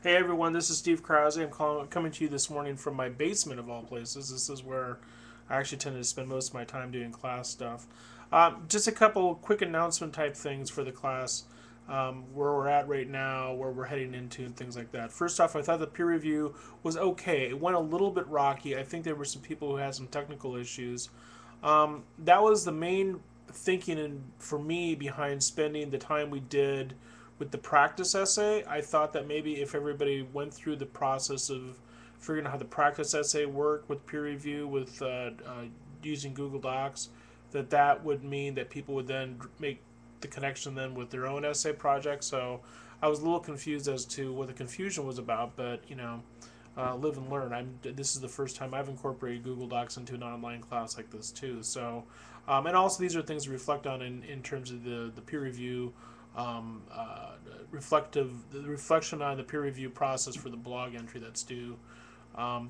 Hey everyone, this is Steve Krause. Coming to you this morning from my basement of all places. This is where I actually tend to spend most of my time doing class stuff. Just a couple quick announcement type things for the class, where we're at right now, where we're heading into, and things like that. First off, I thought the peer review was okay. It went a little bit rocky. I think there were some people who had some technical issues. That was the main thinking for me behind spending the time we did with the practice essay. I thought that maybe if everybody went through the process of figuring out how the practice essay worked with peer review with using Google Docs, that would mean that people would then make the connection then with their own essay project. So I was a little confused as to what the confusion was about, but live and learn. This is the first time I've incorporated Google Docs into an online class like this too. So, and also these are things to reflect on in terms of the peer review, the reflection on the peer review process for the blog entry that's due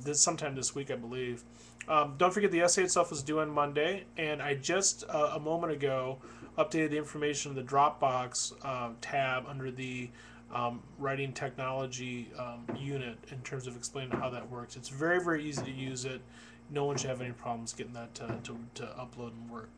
this sometime this week, I believe. Don't forget the essay itself is due on Monday, and I just a moment ago updated the information in the Dropbox tab under the writing technology unit in terms of explaining how that works. It's very, very easy to use it. No one should have any problems getting that to upload and work.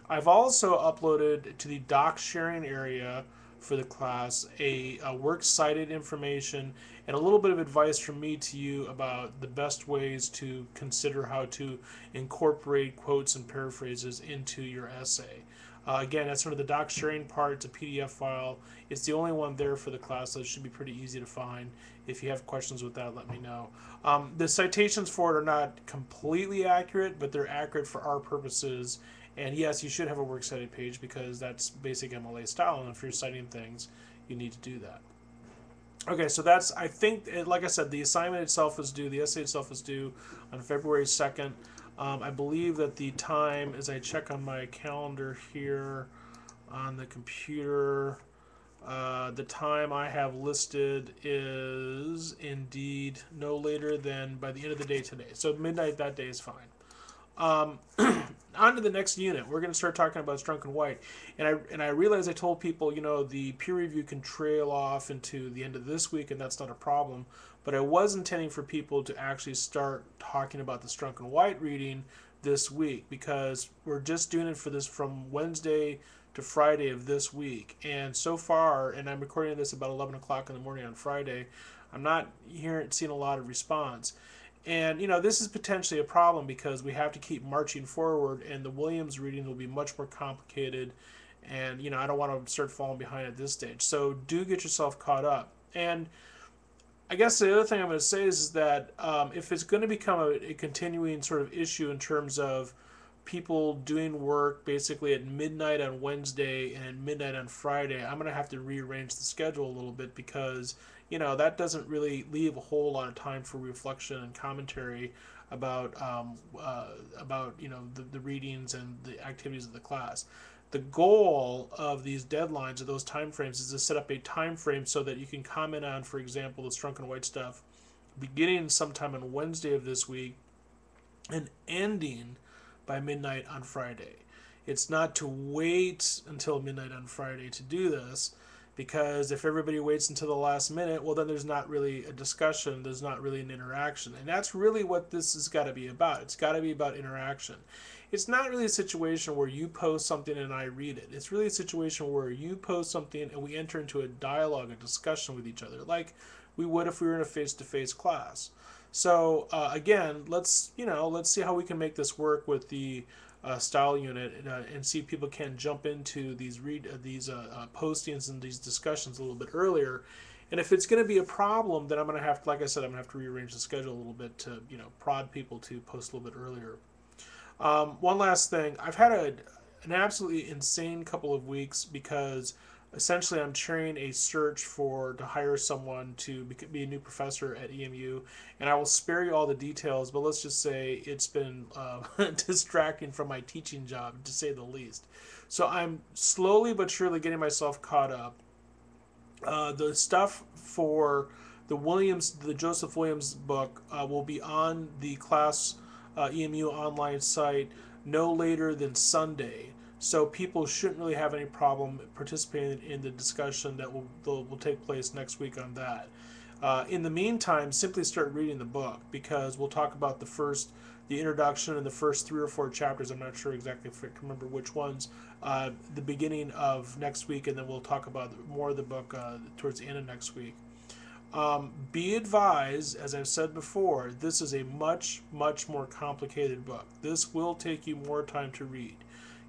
I've also uploaded to the doc sharing area for the class a works cited information and a little bit of advice from me to you about the best ways to consider how to incorporate quotes and paraphrases into your essay. Again, that's sort of the doc sharing part. It's a PDF file. It's the only one there for the class, so it should be pretty easy to find. If you have questions with that, let me know. The citations for it are not completely accurate, but they're accurate for our purposes. And yes, you should have a works cited page because that's basic MLA style. And if you're citing things, you need to do that. Okay, so that's, I think, like I said, the assignment itself is due, the essay itself is due on February 2nd. I believe that the time, as I check on my calendar here on the computer, the time I have listed is indeed no later than by the end of the day today. So midnight that day is fine. Um, on to the next unit. We're going to start talking about Strunk and White, and I realize I told people the peer review can trail off into the end of this week, and that's not a problem. But I was intending for people to actually start talking about the Strunk and White reading this week because we're just doing it for this from Wednesday to Friday of this week, and so far, and I'm recording this about 11 o'clock in the morning on Friday. I'm not seeing a lot of response. And this is potentially a problem because we have to keep marching forward, and the Williams reading will be much more complicated. And I don't want to start falling behind at this stage. So do get yourself caught up. And I guess the other thing I'm going to say is that if it's going to become a continuing sort of issue in terms of people doing work basically at midnight on Wednesday and at midnight on Friday, I'm going to have to rearrange the schedule a little bit because that doesn't really leave a whole lot of time for reflection and commentary about the readings and the activities of the class. The goal of these deadlines or those time frames is to set up a time frame so that you can comment on, for example, the Strunk and White stuff beginning sometime on Wednesday of this week and ending by midnight on Friday. It's not to wait until midnight on Friday to do this because if everybody waits until the last minute, well, then there's not really a discussion, there's not really an interaction. And that's really what this has got to be about. It's got to be about interaction. It's not really a situation where you post something and I read it. It's really a situation where you post something and we enter into a dialogue, a discussion with each other, like we would if we were in a face-to-face class. So again, let's see how we can make this work with the style unit and see if people can jump into these postings and these discussions a little bit earlier. And if it's going to be a problem, then I'm going to have to, like I said, I'm going to have to rearrange the schedule a little bit to prod people to post a little bit earlier. One last thing, I've had an absolutely insane couple of weeks because essentially I'm chairing a search to hire someone to be a new professor at EMU, and I will spare you all the details, but let's just say it's been distracting from my teaching job, to say the least. So I'm slowly but surely getting myself caught up. The stuff for the Joseph Williams book will be on the class EMU online site no later than Sunday. So people shouldn't really have any problem participating in the discussion that will take place next week on that. In the meantime, simply start reading the book, because we'll talk about the introduction and the first 3 or 4 chapters. I'm not sure exactly if I can remember which ones. The beginning of next week, and then we'll talk about more of the book towards the end of next week. Be advised, as I've said before, this is a much, much more complicated book. This will take you more time to read.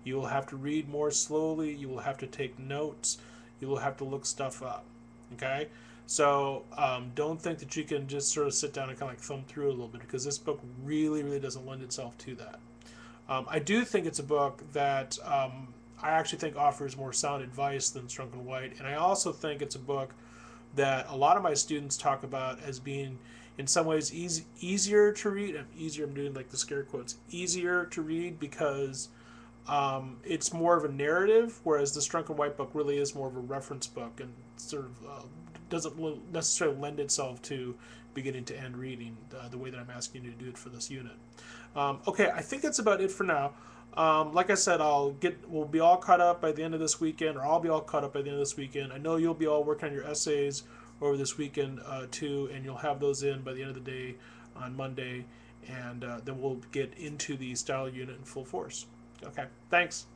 You will have to read more slowly. You will have to take notes. You will have to look stuff up. Okay? So don't think that you can just sort of sit down and kind of like thumb through it a little bit, because this book really, really doesn't lend itself to that. I do think it's a book that I actually think offers more sound advice than Strunk and White, and I also think it's a book that a lot of my students talk about as being in some ways easier to read. Easier, I'm doing like the scare quotes, easier to read, because it's more of a narrative, whereas the Strunk and White book really is more of a reference book, and sort of doesn't necessarily lend itself to beginning to end reading the way that I'm asking you to do it for this unit. Okay, I think that's about it for now. Like I said, we'll be all caught up by the end of this weekend, or I'll be all caught up by the end of this weekend. I know you'll be all working on your essays over this weekend too, and you'll have those in by the end of the day on Monday, and then we'll get into the style unit in full force. Okay, thanks.